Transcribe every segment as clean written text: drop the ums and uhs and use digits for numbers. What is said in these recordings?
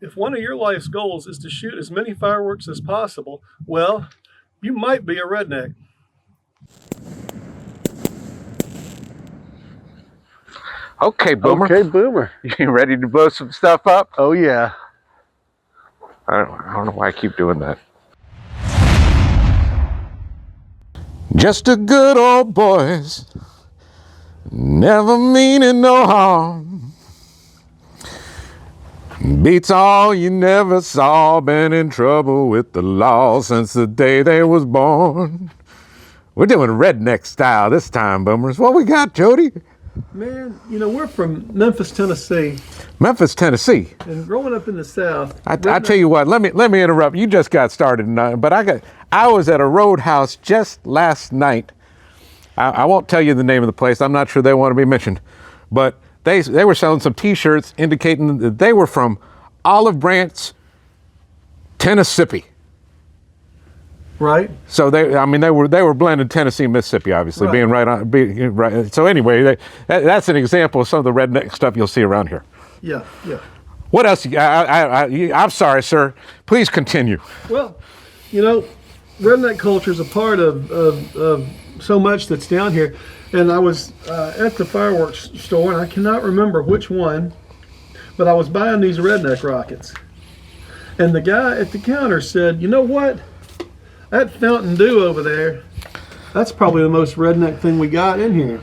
If one of your life's goals is to shoot as many fireworks as possible, well, you might be a redneck. Okay, Boomer. Okay, Boomer. You ready to blow some stuff up? Oh, yeah. I don't know why I keep doing that. Just a good old boys, never meaning no harm. Beats all you never saw, been in trouble with the law since the day they was born. We're doing redneck style this time, Boomers. What we got, Jody? Man, you know, we're from Memphis, Tennessee. Memphis, Tennessee. And growing up in the South. I tell you what, let me interrupt. You just got started, but I was at a roadhouse just last night. I won't tell you the name of the place. I'm not sure they want to be mentioned, but they were selling some T-shirts indicating that they were from Olive Branch, Tennessee. Right. So they were blending Tennessee, Mississippi, obviously, right. being right. So anyway, that's an example of some of the redneck stuff you'll see around here. Yeah, yeah. What else? I'm sorry, sir. Please continue. Well, you know, redneck culture is a part of so much that's down here. And I was at the fireworks store, and I cannot remember which one, but I was buying these redneck rockets. And the guy at the counter said, you know what? That Fountain Dew over there, that's probably the most redneck thing we got in here.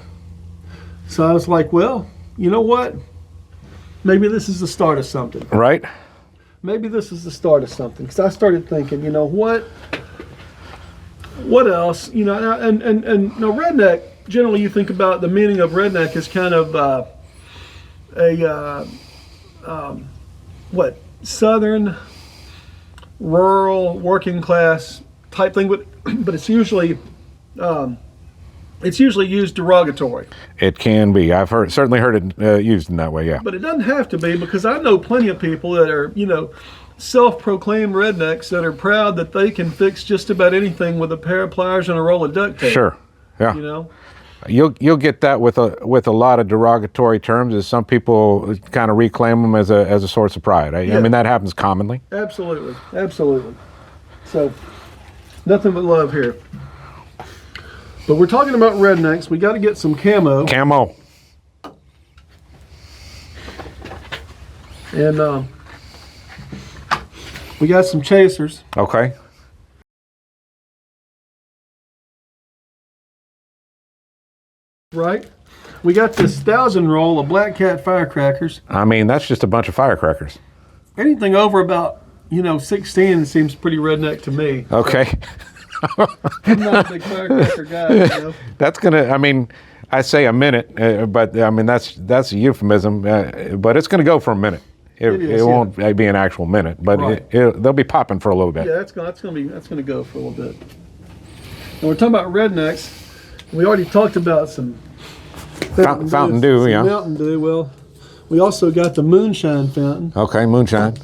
So I was like, well, you know what? Maybe this is the start of something. Right. Maybe this is the start of something. Because I started thinking, you know, what else? You know, and redneck, generally you think about the meaning of redneck as kind of southern, rural, working class type thing, but it's usually used derogatory. It can be. I've certainly heard it used in that way. Yeah. But it doesn't have to be, because I know plenty of people that are, you know, self-proclaimed rednecks that are proud that they can fix just about anything with a pair of pliers and a roll of duct tape. Sure. Yeah. You know. You'll get that with a lot of derogatory terms, as some people kind of reclaim them as a source of pride. I mean, that happens commonly. Absolutely, absolutely. So, nothing but love here. But we're talking about rednecks. We got to get some camo. Camo. And we got some chasers. Okay. Right. We got this 1,000 roll of Black Cat firecrackers. I mean, that's just a bunch of firecrackers. Anything over about, 16 seems pretty redneck to me. Okay. I'm not a big firecracker guy, you know. That's gonna. I mean, I say a minute, but I mean that's a euphemism. But it's gonna go for a minute. It won't be an actual minute, but right. They'll be popping for a little bit. Yeah, that's gonna go for a little bit. And we're talking about rednecks. We already talked about some Fountain Dew, yeah. Mountain Dew. Well, we also got the Moonshine fountain. Okay, Moonshine.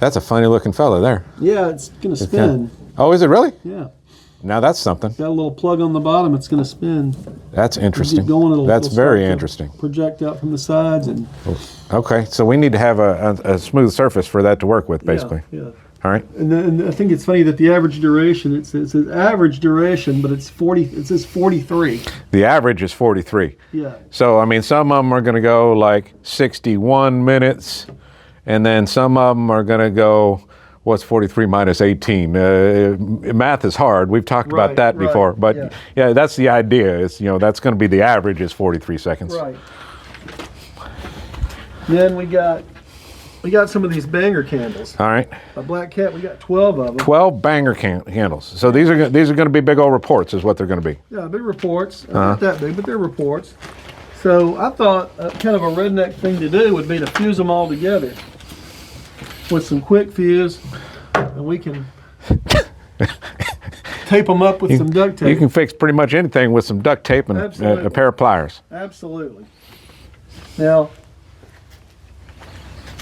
That's a funny looking fella there. Yeah, it's gonna spin. Oh, is it really? Yeah. Now that's something. Got a little plug on the bottom. It's gonna spin. That's interesting. Going, that's very interesting. Project out from the sides and. Okay, so we need to have a smooth surface for that to work with, basically. Yeah. All right. And I think it's funny that the average duration, it says average duration, but it's 40. It says 43. The average is 43. Yeah. So I mean, some of them are going to go like 61 minutes, and then some of them are going to go. What's 43 minus 18? Math is hard. We've talked about that before, but yeah, that's the idea. Is that's going to be the average is 43 seconds. Right. Then we got some of these banger candles. All right. A Black Cat. We got 12 of them. 12 banger candles. So these are going to be big old reports, is what they're going to be. Yeah, big reports. Not that big, but they're reports. So I thought kind of a redneck thing to do would be to fuse them all together with some quick fuse, and we can tape them up with some duct tape. You can fix pretty much anything with some duct tape and a pair of pliers. Absolutely. Now,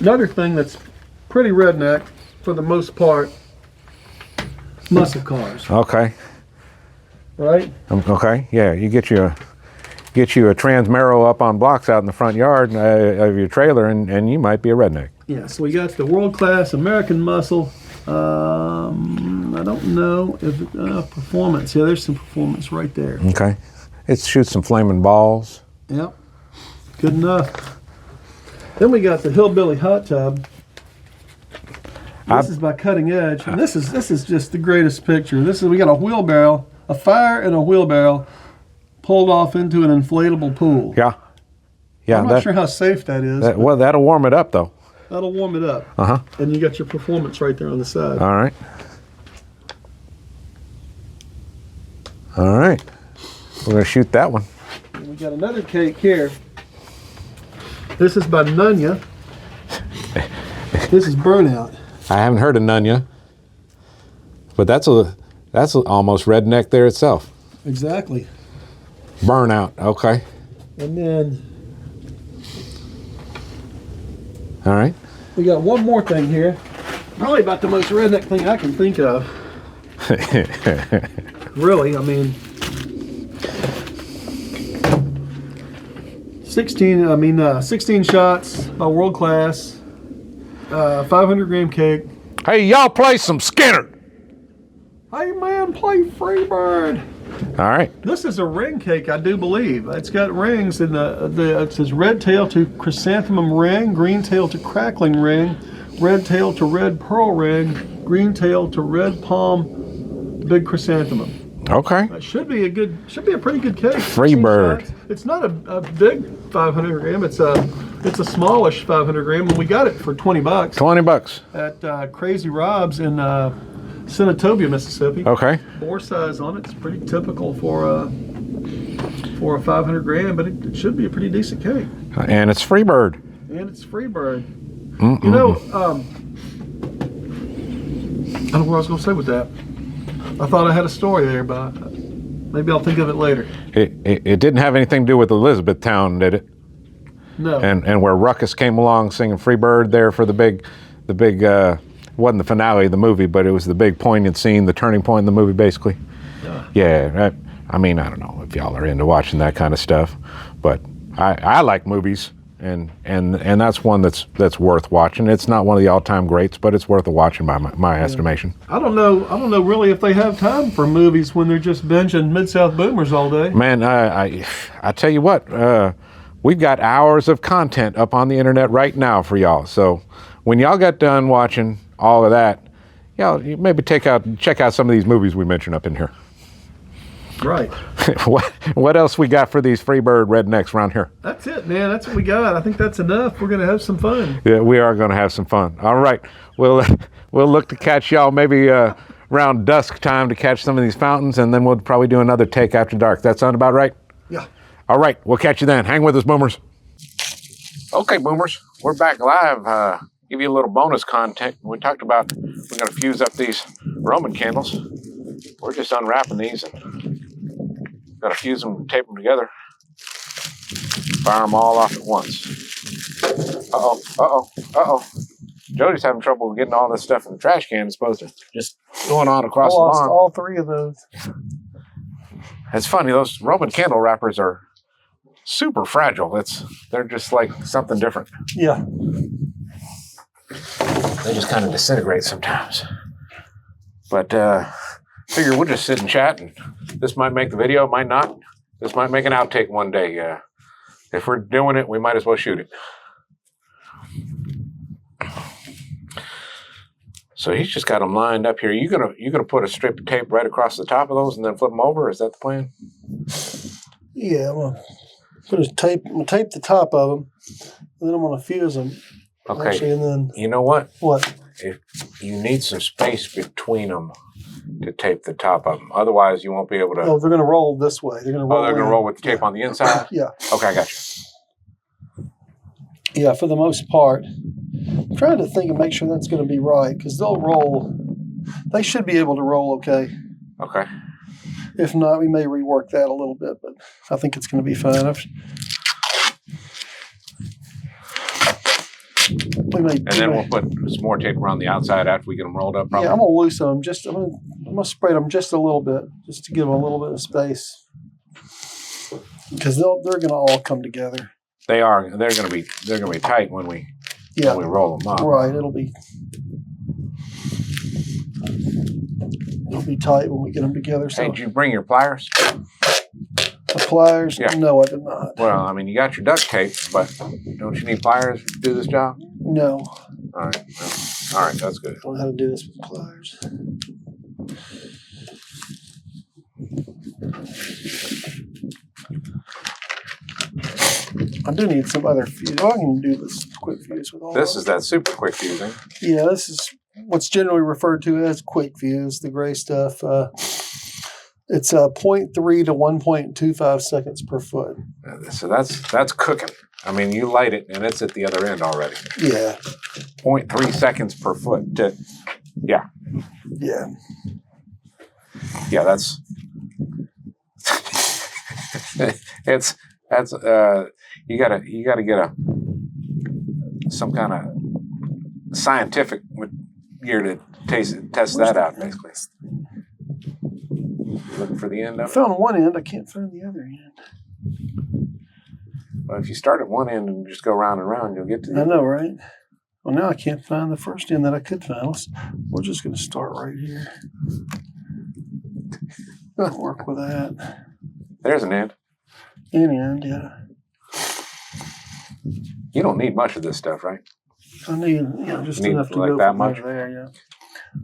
another thing that's pretty redneck for the most part, muscle cars. Okay. Right? Okay. Yeah, you get you a Transmero up on blocks out in the front yard of your trailer, and you might be a redneck. Yeah, so we got the world-class American muscle. I don't know if performance. Yeah, there's some performance right there. Okay. It shoots some flaming balls. Yep, good enough. Then we got the Hillbilly Hottub. This is by Cutting Edge, and this is just the greatest picture. We got a wheelbarrow, a fire in a wheelbarrow, pulled off into an inflatable pool. Yeah. Yeah. I'm not sure how safe that is. Well, that'll warm it up, though. That'll warm it up. Uh-huh. And you got your performance right there on the side. All right. All right. We're going to shoot that one. And we got another cake here. This is by Nun Ya. This is Burnout. I haven't heard of Nun Ya, but that's almost Redneck there itself. Exactly. Burnout. Okay. And then All right. we got one more thing here. Probably about the most redneck thing I can think of. Really, I mean, 16 shots by World Class, 500 gram cake. Hey, y'all play some Skynyrd. Hey man, play Freebird. All right. This is a ring cake, I do believe. It's got rings, and it says red tail to chrysanthemum ring, green tail to crackling ring, red tail to red pearl ring, green tail to red palm, big chrysanthemum. Okay. It should be a pretty good cake. Freebird. It's not a big 500 gram. It's a smallish 500 gram, and we got it for $20 $20. at Crazy Rob's in Senatobia, Mississippi. Okay. Bore size on it. It's pretty typical for a 500 gram, but it should be a pretty decent cake. And it's Freebird. And it's Freebird. You know, I don't know what I was going to say with that. I thought I had a story there, but maybe I'll think of it later. It didn't have anything to do with Elizabethtown, did it? No. And where Ruckus came along singing Freebird there for the big wasn't the finale of the movie, but it was the big poignant scene, the turning point in the movie, basically. Yeah. I mean, I don't know if y'all are into watching that kind of stuff, but I like movies, and that's one that's worth watching. It's not one of the all-time greats, but it's worth a watching by my estimation. I don't know really if they have time for movies when they're just binging Mid-South Boomers all day. Man, I tell you what, we've got hours of content up on the internet right now for y'all. So when y'all got done watching all of that, y'all maybe check out some of these movies we mentioned up in here. Right. What else we got for these Freebird rednecks around here? That's it, man. That's what we got. I think that's enough. We're going to have some fun. Yeah, we are going to have some fun. All right. We'll look to catch y'all maybe around dusk time to catch some of these fountains, and then we'll probably do another take after dark. That sound about right? Yeah. All right. We'll catch you then. Hang with us, Boomers. Okay, Boomers. We're back live. Give you a little bonus content. We talked about we're going to fuse up these Roman candles. We're just unwrapping these and got to fuse them, tape them together, fire them all off at once. Uh-oh. Jody's having trouble getting all this stuff in the trash can as opposed to just going on across the lawn. I lost all three of those. It's funny, those Roman candle wrappers are super fragile. They're just like something different. Yeah. They just kind of disintegrate sometimes. But figure we'll just sit and chat, and this might make the video, might not. This might make an outtake one day. If we're doing it, we might as well shoot it. So he's just got them lined up here. You gonna put a strip of tape right across the top of those and then flip them over? Is that the plan? Yeah, I'm gonna tape the top of them, and then I'm gonna fuse them. Okay. Actually, and then you know what? What? If you need some space between them to tape the top of them, otherwise you won't be able to. Oh, they're gonna roll this way. They're gonna roll. Oh, they're gonna roll with the tape on the inside. Yeah. Okay, I got you. Yeah, for the most part. I'm trying to think and make sure that's going to be right, because they'll roll. They should be able to roll okay. Okay. If not, we may rework that a little bit, but I think it's going to be fine. We'll put some more tape around the outside after we get them rolled up. Probably. Yeah, I'm going to loosen them. I'm going to spread them just a little bit, just to give them a little bit of space, because they're going to all come together. They are. They're going to be tight when we Yeah. when we roll them up. Right. It'll be tight when we get them together. So Hey, did you bring your pliers? the pliers? Yeah. No, I did not. Well, I mean, you got your duct tape, but don't you need pliers to do this job? No. All right. Well, all right, that's good. I don't know how to do this with pliers. I do need some other fuse. I can do this quick fuse with all This of is that super quick fusing. Yeah, this is what's generally referred to as quick fuse, the gray stuff. It's 0.3 to 1.25 seconds per foot. So that's cooking. I mean, you light it and it's at the other end already. Yeah. 0.3 seconds per foot. Yeah. Yeah. Yeah, that's that's you gotta get some kind of scientific gear to test that out, basically. Looking for the end I of it. found one end. I can't find the other end. Well, if you start at one end and just go round and round, you'll get to the I know, right? Well, now I can't find the first end that I could find. We're just going to start right here. Work with that. There's an end. Any end, yeah. You don't need much of this stuff, right? I need, just Need enough to like go that from much? there to there, yeah.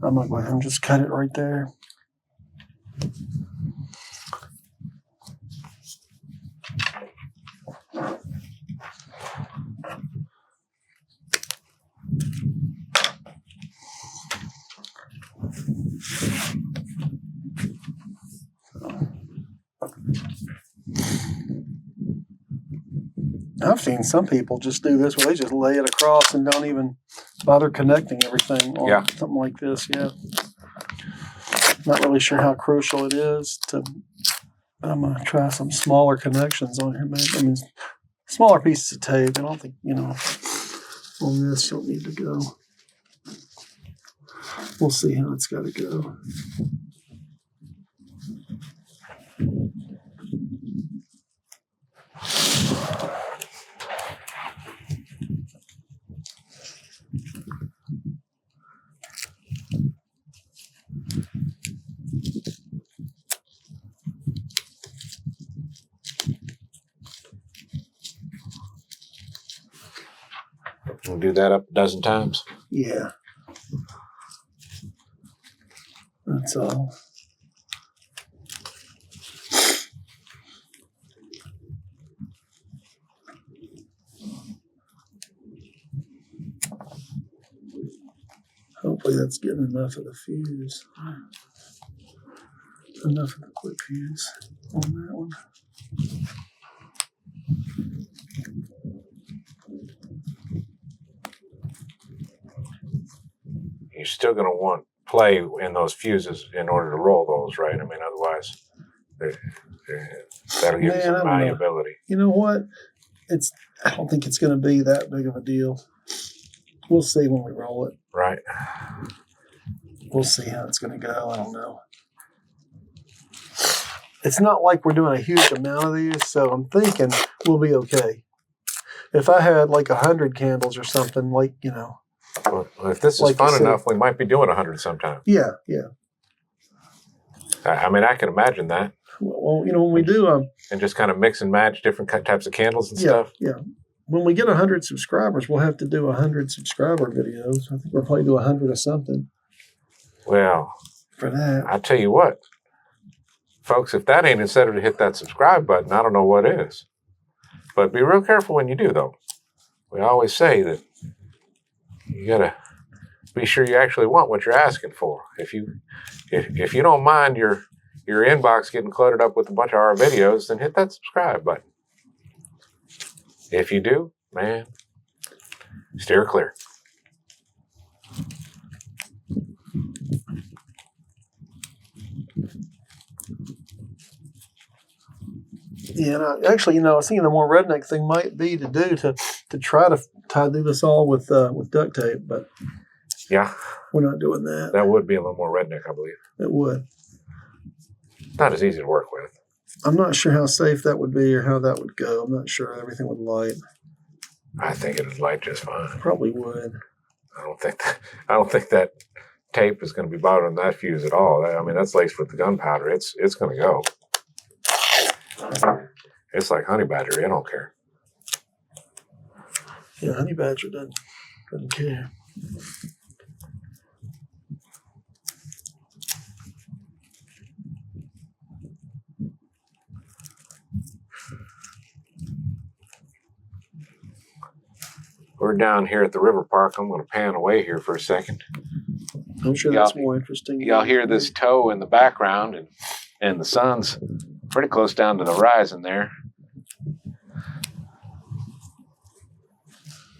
I'm going to go ahead and just cut it right there. I've seen some people just do this where they just lay it across and don't even bother connecting everything on something like this. Yeah. Not really sure how crucial it is to. I'm going to try some smaller connections on here, maybe. I mean, smaller pieces of tape. I don't think, on this you'll need to go. We'll see how it's got to go. We'll do that up a dozen times. Yeah. That's all. Hopefully that's getting enough of the fuse. Enough of the quick fuse on that one. You're still going to want play in those fuses in order to roll those, right? I mean, otherwise, that'll give you some malleability. You know what? I don't think it's going to be that big of a deal. We'll see when we roll it. Right. We'll see how it's going to go. I don't know. It's not like we're doing a huge amount of these, so I'm thinking we'll be okay. If I had like 100 candles or something, like, Well, if this is like fun enough, we might be doing 100 sometime. Yeah. I mean, I can imagine that. Well, when we do and just kind of mix and match different types of candles and stuff. Yeah. When we get 100 subscribers, we'll have to do 100 subscriber videos. I think we'll probably do 100 or something. Well, for that, I tell you what, folks, if that ain't incentive to hit that subscribe button, I don't know what is. But be real careful when you do, though. We always say that you gotta be sure you actually want what you're asking for. If you don't mind your inbox getting cluttered up with a bunch of our videos, then hit that subscribe button. If you do, man, steer clear. Yeah, and actually, I was thinking the more redneck thing might be to do to try to do this all with duct tape, but yeah, we're not doing that. That would be a little more redneck, I believe. It would. Not as easy to work with. I'm not sure how safe that would be or how that would go. I'm not sure everything would light. I think it'd light just fine. Probably would. I don't think that tape is going to be bothering that fuse at all. I mean, that's laced with the gunpowder. It's going to go. It's like honey badger. I don't care. Yeah, honey badger doesn't care. We're down here at the river park. I'm going to pan away here for a second. I'm sure that's more interesting. Y'all hear this tow in the background, and the sun's pretty close down to the horizon there.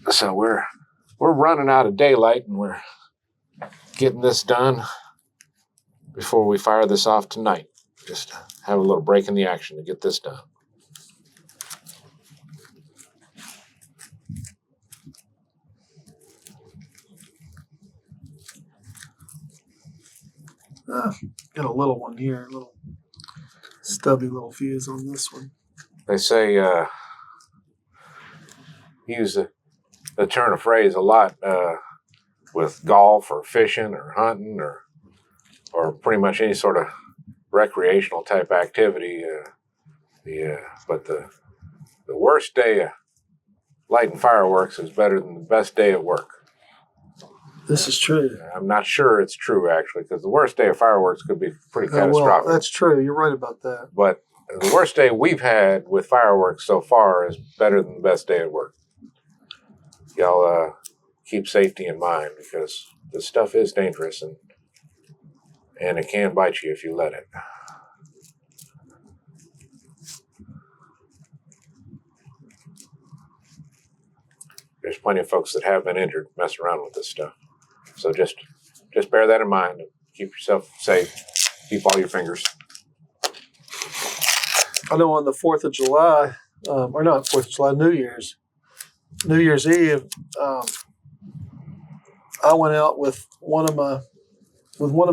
So we're running out of daylight, and we're getting this done before we fire this off tonight. Just have a little break in the action to get this done. Got a little one here, a little stubby little fuse on this one. They say use the turn of phrase a lot with golf or fishing or hunting or pretty much any sort of recreational type activity. But the worst day of lighting fireworks is better than the best day at work. This is true. I'm not sure it's true, actually, because the worst day of fireworks could be pretty catastrophic. Well, that's true. You're right about that. But the worst day we've had with fireworks so far is better than the best day at work. Y'all keep safety in mind, because this stuff is dangerous, and it can bite you if you let it. There's plenty of folks that have been injured messing around with this stuff. So just bear that in mind. Keep yourself safe. Keep all your fingers. I know on the 4th of July, or not 4th of July, New Year's Eve, I went out with one of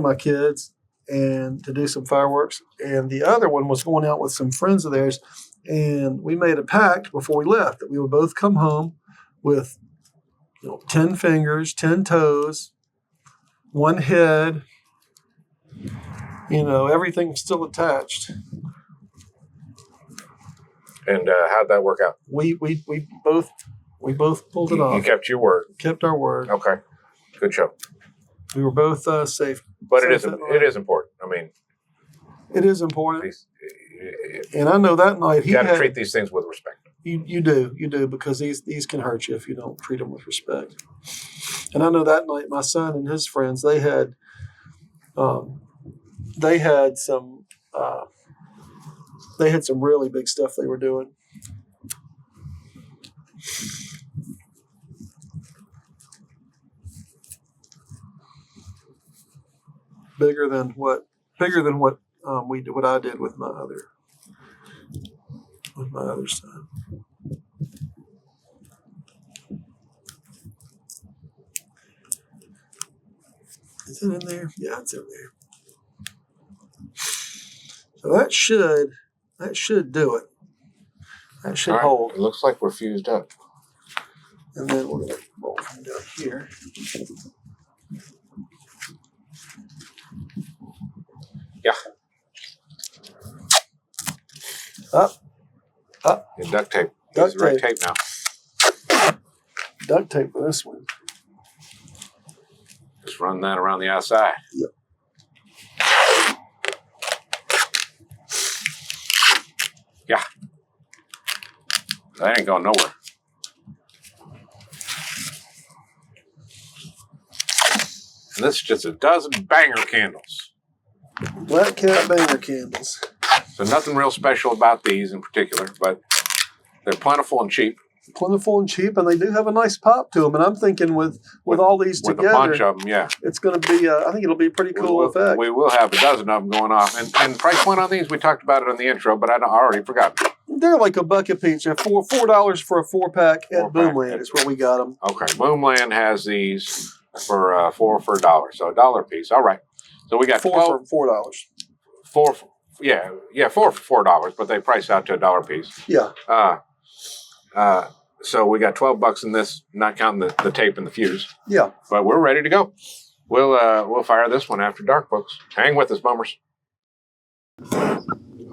my kids and to do some fireworks, and the other one was going out with some friends of theirs, and we made a pact before we left that we would both come home with 10 fingers, 10 toes, one head, everything still attached. And how'd that work out? We both pulled it off. You kept your word. Kept our word. Okay, good show. We were both safe. But safe it is important. I mean, it is important. And I know that night you got to treat these things with respect. You do, because these can hurt you if you don't treat them with respect. And I know that night my son and his friends, they had some really big stuff they were doing. Bigger than what what I did with my other son. Is it in there? Yeah, it's in there. So that should do it. That should hold. It looks like we're fused up. And then we're going to roll from down here. Yeah. Up. And duct tape. Duct Use the right tape. tape now. Duct tape for this one. Just run that around the outside. Yep. Yeah. That ain't going nowhere. And this is just a dozen banger candles. Black Cat banger candles. So nothing real special about these in particular, but they're plentiful and cheap. Plentiful and cheap, and they do have a nice pop to them. And I'm thinking with all these with together, a bunch of them, yeah, it's going to be. I think it'll be a pretty cool effect. We will have a dozen of them going off. And price point on these, we talked about it on the intro, but I already forgot. They're like $1 a piece. They're $4 for a 4-pack at Boomland is where we got them. Okay, Boomland has these for $4 so $1 a piece. All right, so we got 4 for $4. Four for $4, but they price out to $1 a piece. Yeah. So we got 12 bucks in this, not counting the tape and the fuse. Yeah. But we're ready to go. We'll fire this one after dark, folks. Hang with us, Boomers.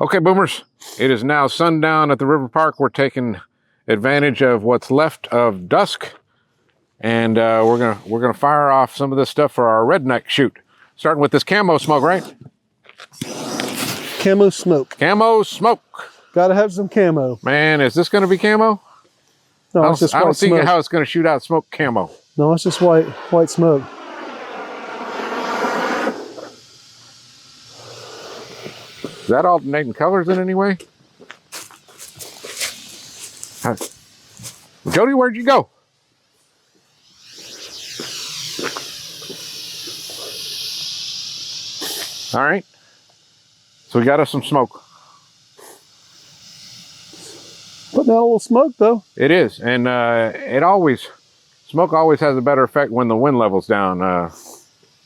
Okay, Boomers. It is now sundown at the river park. We're taking advantage of what's left of dusk, and we're gonna fire off some of this stuff for our redneck shoot. Starting with this Camo Smoke, right? Camo Smoke. Camo Smoke. Gotta have some camo. Man, is this gonna be camo? No, it's just I white don't see smoke. how it's gonna shoot out smoke camo. No, it's just white smoke. Is that alternating colors in any way? Jody, where'd you go? All right. So we got us some smoke. Putting out a little smoke though. It is, and smoke always has a better effect when the wind level's down.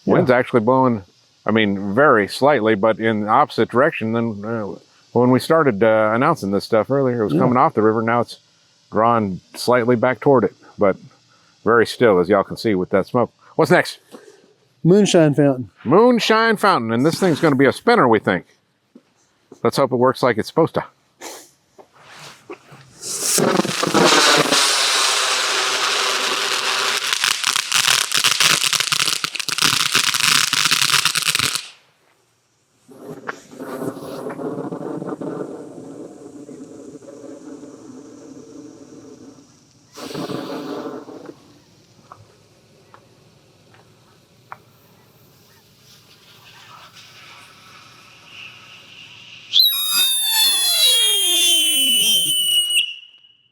Wind's actually blowing, I mean, very slightly, but in the opposite direction than when we started announcing this stuff earlier. It was coming off the river. Now it's drawing slightly back toward it, but very still, as y'all can see with that smoke. What's next? Moonshine fountain. Moonshine fountain, and this thing's going to be a spinner, we think. Let's hope it works like it's supposed to.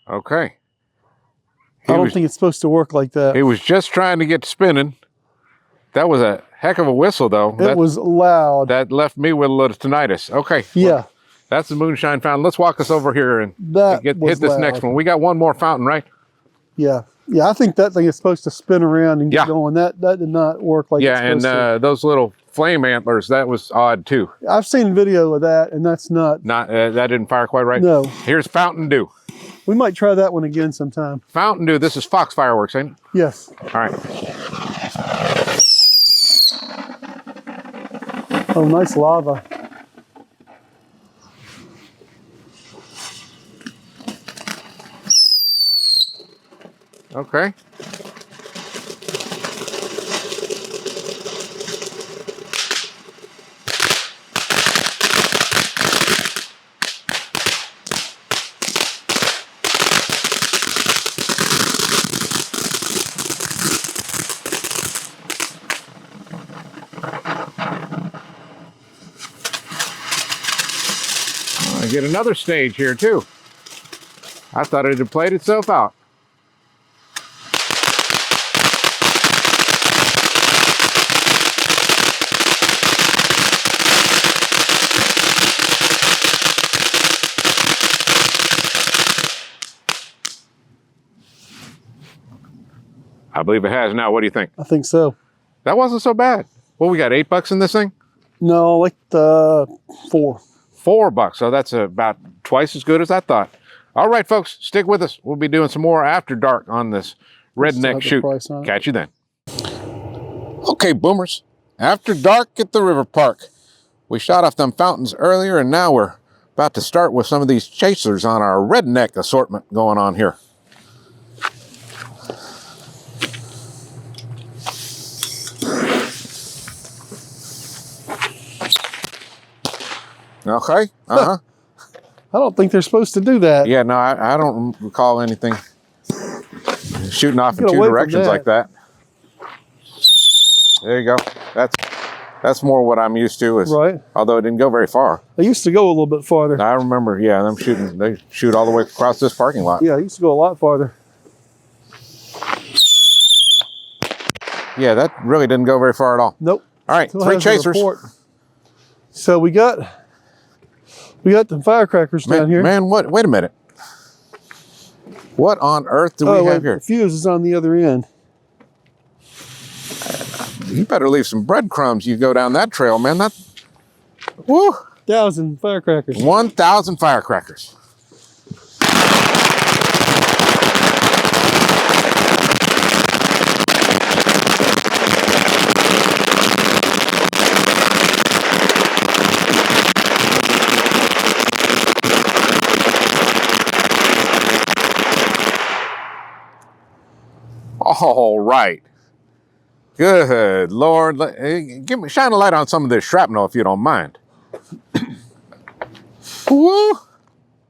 Okay. I don't think it's supposed to work like that. He was just trying to get spinning. That was a heck of a whistle, though. It was loud. That left me with a little tinnitus. Okay. Yeah. Well, that's the Moonshine fountain. Let's walk us over here and hit this loud. next one. We got one more fountain, right? Yeah. Yeah, I think that thing is supposed to spin around and get going. That did not work like it's supposed to. Yeah, and those little flame antlers, that was odd, too. I've seen video of that, and that's not... That didn't fire quite right? No. Here's Fountain Dew. We might try that one again sometime. Fountain Dew. This is Fox Fireworks, ain't it? Yes. All right. Oh, nice lava. Okay. I get another stage here too. I thought it had played itself out. I believe it has now. What do you think? I think so. That wasn't so bad. Well, we got $8 in this thing? No, like $4. $4. So that's about twice as good as I thought. All right, folks, stick with us. We'll be doing some more after dark on this redneck shoot. Catch you then. Okay, Boomers. After dark at the river park. We shot off them fountains earlier, and now we're about to start with some of these chasers on our redneck assortment going on here. Okay. Uh-huh. I don't think they're supposed to do that. Yeah, no, I don't recall anything shooting off in two directions like that. There you go. That's more what I'm used to. Right. Although it didn't go very far. They used to go a little bit farther. I remember, yeah, they shoot all the way across this parking lot. Yeah, they used to go a lot farther. Yeah, that really didn't go very far at all. Nope. All right, Still 3 has a chasers. report. So we got the firecrackers down here. Man, wait a minute. What on earth do we have here? The fuse is on the other end. You better leave some breadcrumbs. You go down that trail, man. Woo! 1,000 firecrackers. 1,000 firecrackers. All right. Good Lord. Shine a light on some of this shrapnel if you don't mind. Woo!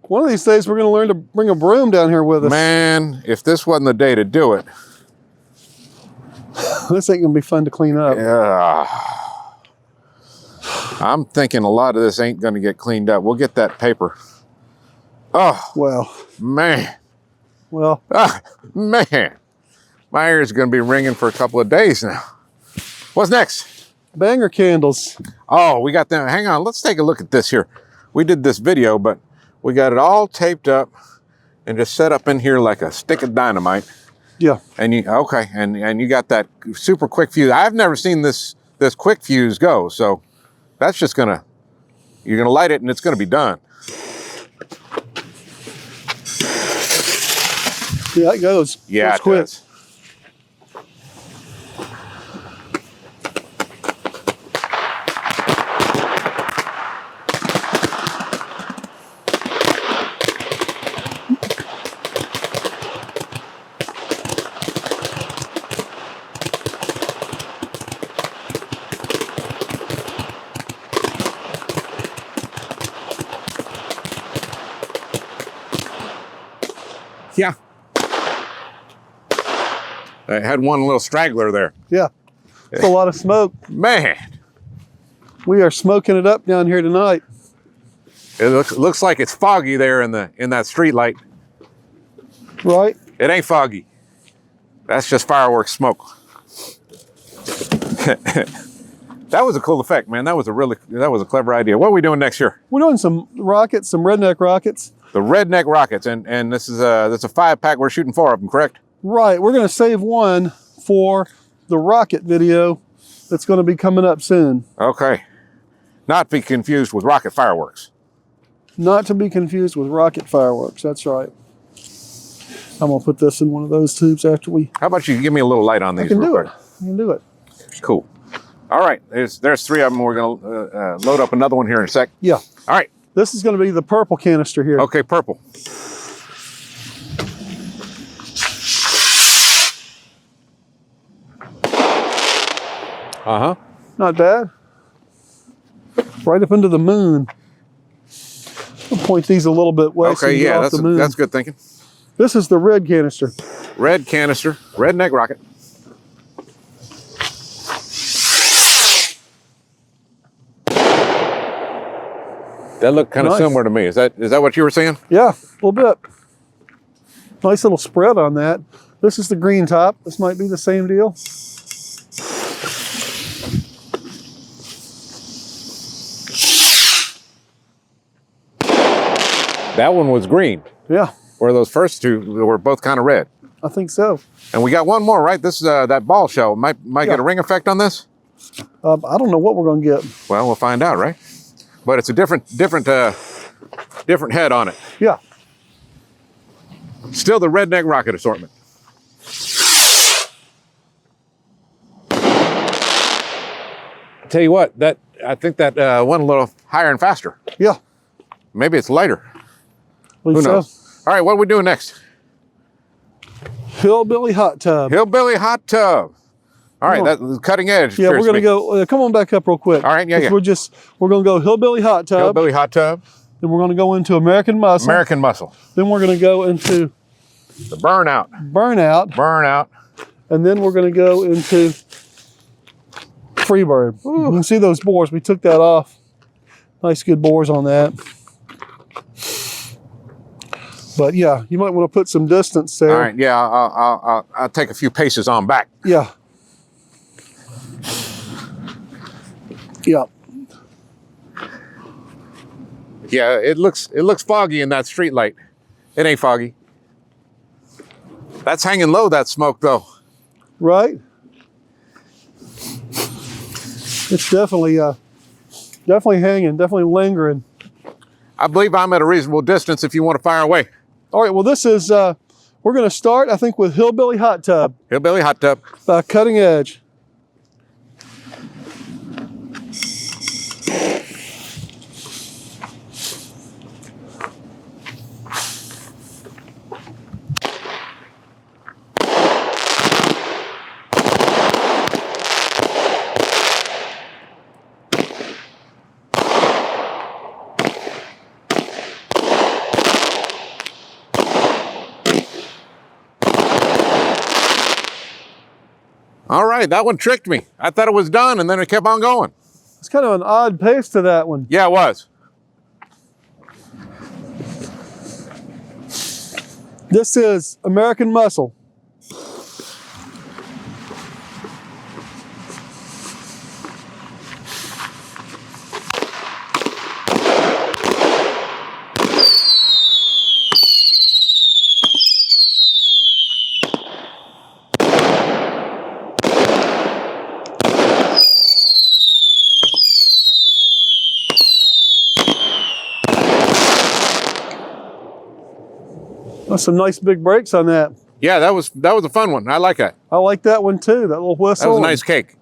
One of these days we're going to learn to bring a broom down here with us. Man, if this wasn't the day to do it. This ain't going to be fun to clean up. Yeah. I'm thinking a lot of this ain't going to get cleaned up. We'll get that paper. Oh, Well, man. well, Man. My ears are going to be ringing for a couple of days now. What's next? banger candles. Oh, we got them. Hang on. Let's take a look at this here. We did this video, but we got it all taped up and just set up in here like a stick of dynamite. Yeah. And you got that super quick fuse. I've never seen this quick fuse go. So that's just you're gonna light it and it's gonna be done. Yeah, it goes. Yeah, Goes quick. does. Yeah. I had one little straggler there. Yeah. It's a lot of smoke. Man, We are smoking it up down here tonight. it looks like it's foggy there in that street light. Right? It ain't foggy. That's just fireworks smoke. That was a cool effect, man. That was a clever idea. What are we doing next year? We're doing some rockets, some redneck rockets. The Redneck rockets, and this is that's a 5-pack. We're shooting 4 of them, correct? Right. We're going to save one for the rocket video that's going to be coming up soon. Okay. Not be confused with rocket fireworks. Not to be confused with rocket fireworks. That's right. I'm going to put this in one of those tubes after we... How about you give me a little light on these? I can real do it. quick? I can do it. Cool. All right. There's 3 of them. We're going to load up another one here in a sec. Yeah. All right. This is going to be the purple canister here. Okay, purple. Uh-huh. Not bad. Right up into the moon. I'll point these a little bit away so Okay, you get yeah, off the moon. that's good thinking. This is the red canister. Red canister, Redneck rocket. That looked kind of Nice. similar to me. Is that what you were saying? Yeah, a little bit. Nice little spread on that. This is the green top. This might be the same deal. That one was green, Yeah, where those first 2 were both kind of red. I think so. And we got one more, right? This is that ball shell. Might get a ring effect on this. I don't know what we're going to get. Well, we'll find out, right? But it's a different head on it. Yeah. Still the Redneck rocket assortment. Tell you what, I think that went a little higher and faster. Yeah. Maybe it's lighter. Who knows? All right, what are we doing next? Hillbilly hot tub. Hillbilly hot tub. All right, Oh. that's cutting edge. Yeah, we're appears going to me. go, come on back up real quick. All right, yeah, 'Cause yeah. We're going to go hillbilly hot tub. Hillbilly hot tub. Then we're going to go into American muscle. American muscle. Then we're going to go into The burnout. burnout. Burnout. And then we're going to go into Freebird. You can see those bores. We took that off. Nice, good bores on that. But yeah, you might want to put some distance there. All right, yeah, I'll take a few paces on back. Yeah. Yeah. Yeah, it looks foggy in that street light. It ain't foggy. That's hanging low, that smoke, though. Right? It's definitely hanging, definitely lingering. I believe I'm at a reasonable distance if you want to fire away. All right, well, this is, we're going to start, I think, with Hillbilly Hot Tub Hillbilly hot tub. by Cutting Edge. right. That one tricked me. I thought it was done, and then it kept on going. It's kind of an odd pace to that one. Yeah, it was. This is American Muscle. That's some nice big brakes on that. Yeah, that was a fun one. I like that. I like that one too, that little whistle. That was a nice cake.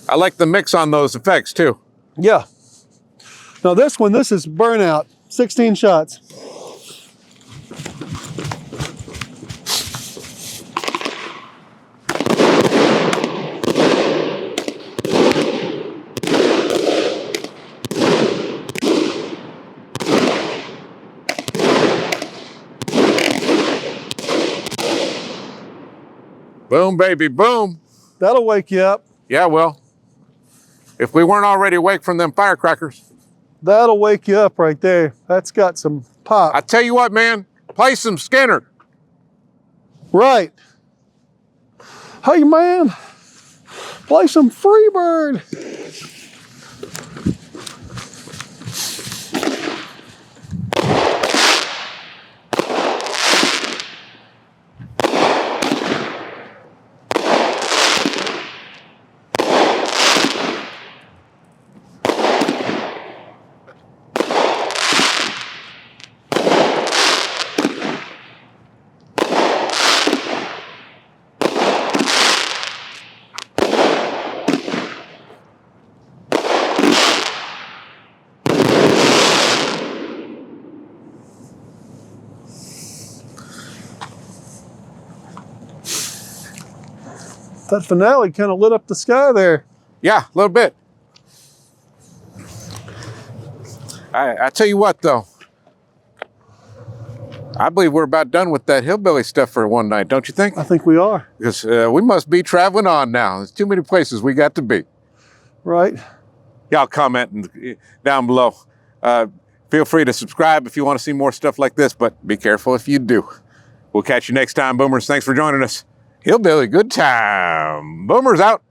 I like the mix on those effects too. Yeah. Now this one, this is Burnout, 16 shots. Boom, baby, boom. That'll wake you up. Yeah, well, if we weren't already awake from them firecrackers. That'll wake you up right there. That's got some pop. I tell you what, man, play some Skynyrd. Right. Hey, man, play some Freebird. That finale kind of lit up the sky there. Yeah, a little bit. I tell you what, though. I believe we're about done with that Hillbilly stuff for one night, don't you think? I think we are. Because we must be traveling on now. There's too many places we got to be. Right. Y'all comment down below. Feel free to subscribe if you want to see more stuff like this, but be careful if you do. We'll catch you next time, Boomers. Thanks for joining us. Hillbilly, good time. Boomers out.